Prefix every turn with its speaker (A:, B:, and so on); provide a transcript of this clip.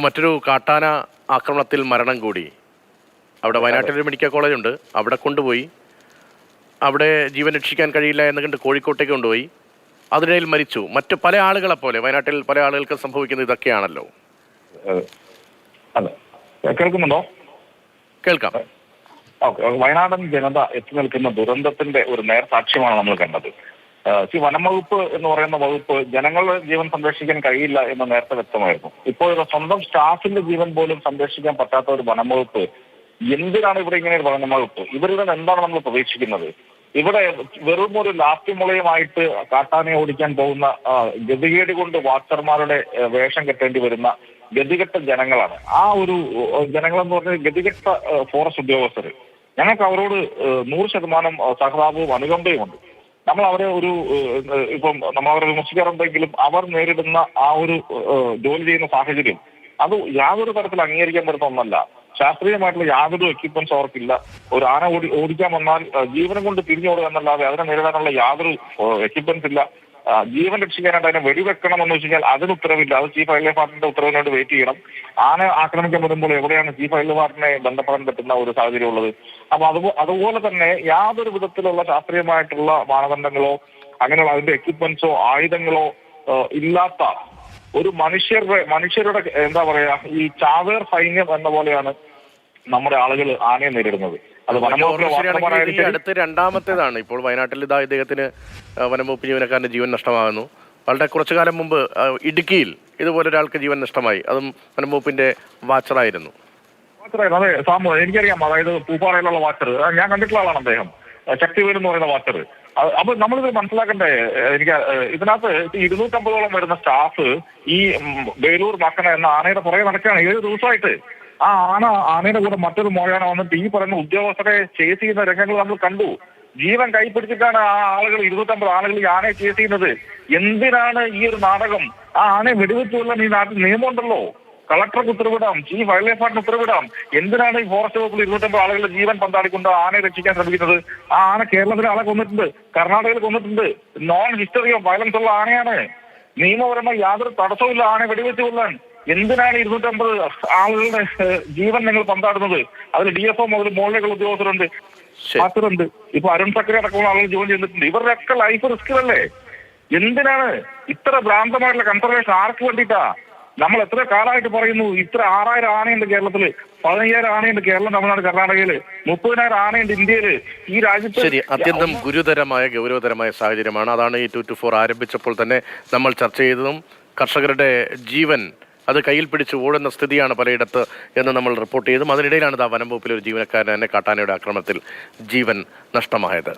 A: മറ്റൊരു കാട്ടാന ആക്രമണത്തിൽ മരണം കൂടി. അവിടെ വയനാട്ടിലൊരു മെഡിക്കൽ കോളേജുണ്ട്, അവിടെ കൊണ്ടുപോയി. അവിടെ ജീവൻ രക്ഷിക്കാൻ കഴിയില്ല എന്ന് കണ്ട് കോഴിക്കോട്ടേക്ക് കൊണ്ടുപോയി. അതിനിടയിൽ മരിച്ചു. മറ്റു പല ആളുകളെ പോലെ വയനാട്ടിൽ പല ആളുകൾക്ക് സംഭവിക്കുന്നത് ഇതൊക്കെയാണല്ലോ.
B: കേൾക്കുന്നുണ്ടോ?
A: കേൾക്കാം.
B: വയനാടൻ ജനത എത്തി നിൽക്കുന്ന ദുരന്തത്തിന്റെ ഒരു നേർസാക്ഷ്യമാണ് നമ്മൾ കണ്ടത്. വനം വകുപ്പ് എന്ന് പറയുന്ന വകുപ്പ് ജനങ്ങളുടെ ജീവൻ സംരക്ഷിക്കാൻ കഴിയില്ല എന്ന് നേരത്തെ വ്യക്തമായിരുന്നു. ഇപ്പോൾ സ്വന്തം സ്റ്റാഫിന്റെ ജീവൻ പോലും സംരക്ഷിക്കാൻ പറ്റാത്ത ഒരു വനം വകുപ്പ് എന്തിനാണ് ഇവിടെ ഇങ്ങനെ ഒരു വനം വകുപ്പ്? ഇവരിൽ നിന്ന് എന്താണ് നമ്മൾ പ്രതീക്ഷിക്കുന്നത്? ഇവിടെ വെറും ഒരു ലാത്തിമുളയുമായിട്ട് കാട്ടാനയെ ഓടിക്കാൻ പോകുന്ന ഗതികേട് കൊണ്ട് വാച്ചർമാരുടെ വേഷം കെട്ടേണ്ടി വരുന്ന ഗതികെട്ട ജനങ്ങളാണ്. ആ ഒരു ജനങ്ങളെന്ന് പറഞ്ഞാൽ ഗതികെട്ട ഫോറസ്റ്റ് ഉദ്യോഗസ്ഥർ. ഞങ്ങൾക്ക് അവരോട് 100% സഹതാപവും അനുകമ്പയുമുണ്ട്. നമ്മൾ അവരെ ഇപ്പം നമ്മൾ അവരെ വിമർശിക്കാറുണ്ടെങ്കിലും അവർ നേരിടുന്ന ആ ഒരു ജോലി ചെയ്യുന്ന സാഹചര്യം അത് യാതൊരു തരത്തിൽ അംഗീകരിക്കാൻ പറ്റുന്ന ഒന്നല്ല. ശാസ്ത്രീയമായിട്ടുള്ള യാതൊരു എക്യുപ്മെന്റ്സ് അവർക്കില്ല. ഒരു ആന ഓടിക്കാൻ വന്നാൽ ജീവനം കൊണ്ട് തിരിഞ്ഞോടുക എന്നല്ലാതെ അതിനെ നേരിടാനുള്ള യാതൊരു എക്യുപ്മെന്റ്സ് ഇല്ല. ജീവൻ രക്ഷിക്കാനായിട്ട് അതിനെ വെടിവെക്കണമെന്ന് വെച്ച് കഴിഞ്ഞാൽ അതിന് ഉത്തരവില്ല. അത് ചീഫ് വൈൽഡ് ലൈഫ് വാർഡിന്റെ ഉത്തരവിനോട് വെയിറ്റ് ചെയ്യണം. ആന ആക്രമിക്കാൻ വരുമ്പോൾ എവിടെയാണ് ചീഫ് വൈൽഡ് ലൈഫ് വാർഡിനെ ബന്ധപ്പെടാൻ പറ്റുന്ന ഒരു സാഹചര്യം ഉള്ളത്? അപ്പൊ അതുപോലെ തന്നെ യാതൊരു വിധത്തിലുള്ള ശാസ്ത്രീയമായിട്ടുള്ള മാനദണ്ഡങ്ങളോ അങ്ങനെയുള്ള അതിന്റെ എക്യുപ്മെന്റ്സോ ആയുധങ്ങളോ ഇല്ലാത്ത ഒരു മനുഷ്യരുടെ എന്താ പറയാ ഈ ചാവേർ സൈന്യം എന്ന പോലെയാണ് നമ്മുടെ ആളുകൾ ആനയെ നേരിടുന്നത്. അത്
A: അടുത്ത് രണ്ടാമത്തേതാണ്. ഇപ്പോൾ വയനാട്ടിൽ ഇദ്ദേഹത്തിന് വനംവകുപ്പ് ജീവനക്കാരന്റെ ജീവൻ നഷ്ടമാകുന്നു. വളരെ കുറച്ചു കാലം മുമ്പ് ഇടുക്കിയിൽ ഇതുപോലെ ഒരാൾക്ക് ജീവൻ നഷ്ടമായി. അതും വനംവകുപ്പിന്റെ വാച്ചറായിരുന്നു.
B: അതെ സാമു, എനിക്കറിയാം. അതായത് പൂപ്പാറയിലുള്ള വാച്ചർ ഞാൻ കണ്ടിട്ടുള്ള ആളാണ് അദ്ദേഹം, ശക്തിവേൽ എന്ന് പറയുന്ന വാച്ചർ. അപ്പൊ നമ്മളിത് മനസ്സിലാക്കണ്ടേ? എനിക്ക് ഇതിനകത്ത് 250ഓളം വരുന്ന സ്റ്റാഫ് ഈ വേലൂർ മക്കന എന്ന ആനയുടെ പുറകെ നടക്കുകയാണ് 7 ദിവസമായിട്ട്. ആ ആനയുടെ കൂടെ മറ്റൊരു മോഴാന വന്നിട്ട് ഈ പറയുന്ന ഉദ്യോഗസ്ഥരെ ചേസ് ചെയ്യുന്ന രംഗങ്ങൾ നമ്മൾ കണ്ടു. ജീവൻ കൈപ്പിടിച്ചിട്ടാണ് ആ ആളുകൾ 250 ആളുകൾ ഈ ആനയെ ചേസ് ചെയ്യുന്നത്. എന്തിനാണ് ഈ ഒരു നാടകം? ആ ആനയെ വെടിവെച്ച് കൊല്ലാൻ ഈ നാട്ടിൽ നിയമമുണ്ടല്ലോ. കളക്ടർക്ക് ഉത്തരവിടാം, ചീഫ് വൈൽഡ് ലൈഫ് വാർഡിന് ഉത്തരവിടാം. എന്തിനാണ് ഈ ഫോറസ്റ്റ് വകുപ്പിൽ 250 ആളുകളുടെ ജീവൻ പന്താടിക്കൊണ്ട് ആനയെ രക്ഷിക്കാൻ ശ്രമിക്കുന്നത്? ആ ആന കേരളത്തിലെ ആളെ കൊന്നിട്ടുണ്ട്, കർണാടകയിൽ കൊന്നിട്ടുണ്ട്. നോൺ ഹിസ്റ്ററി ഓഫ് വയലൻസ് ഉള്ള ആനയാണ്. നിയമപരമായി യാതൊരു തടസ്സമില്ല ആനയെ വെടിവെച്ച് കൊല്ലാൻ. എന്തിനാണ് 250 ആളുകളുടെ ജീവൻ നിങ്ങൾ പന്താടുന്നത്? അതിൽ DFO മുതൽ മുകളിലേക്കുള്ള ഉദ്യോഗസ്ഥരുണ്ട്, മാസ്റ്ററുണ്ട്, ഇപ്പൊ അരുൺ സക്കറി അടക്കമുള്ള ആളുകൾ ജോലി ചെയ്തിട്ടുണ്ട്. ഇവരുടെയൊക്കെ ലൈഫ് റിസ്കിലല്ലേ? എന്തിനാണ് ഇത്ര ഭ്രാന്തമായിട്ടുള്ള കൺസർവേഷൻ? ആർക്ക് വേണ്ടിയിട്ടാ? നമ്മൾ എത്ര കാലമായിട്ട് പറയുന്നു ഇത്ര 6000 ആനയുണ്ട് കേരളത്തില്, 15000 ആനയുണ്ട് കേരളം, തമിഴ്നാട്, കർണാടകയില്, 30,000 ആനയുണ്ട് ഇന്ത്യയില്. ഈ രാജ്യത്ത്
A: ശരി, അത്യന്തം ഗൗരവതരമായ സാഹചര്യമാണ്. അതാണ് ഈ 224 ആരംഭിച്ചപ്പോൾ തന്നെ നമ്മൾ ചർച്ച ചെയ്തതും. കർഷകരുടെ ജീവൻ അത് കയ്യിൽ പിടിച്ച് ഓടുന്ന സ്ഥിതിയാണ് പലയിടത്ത് എന്ന് നമ്മൾ റിപ്പോർട്ട് ചെയ്തും. അതിനിടയിലാണ് വനം വകുപ്പിലെ ഒരു ജീവനക്കാരൻ തന്നെ കാട്ടാനയുടെ ആക്രമണത്തിൽ ജീവൻ നഷ്ടമായത്.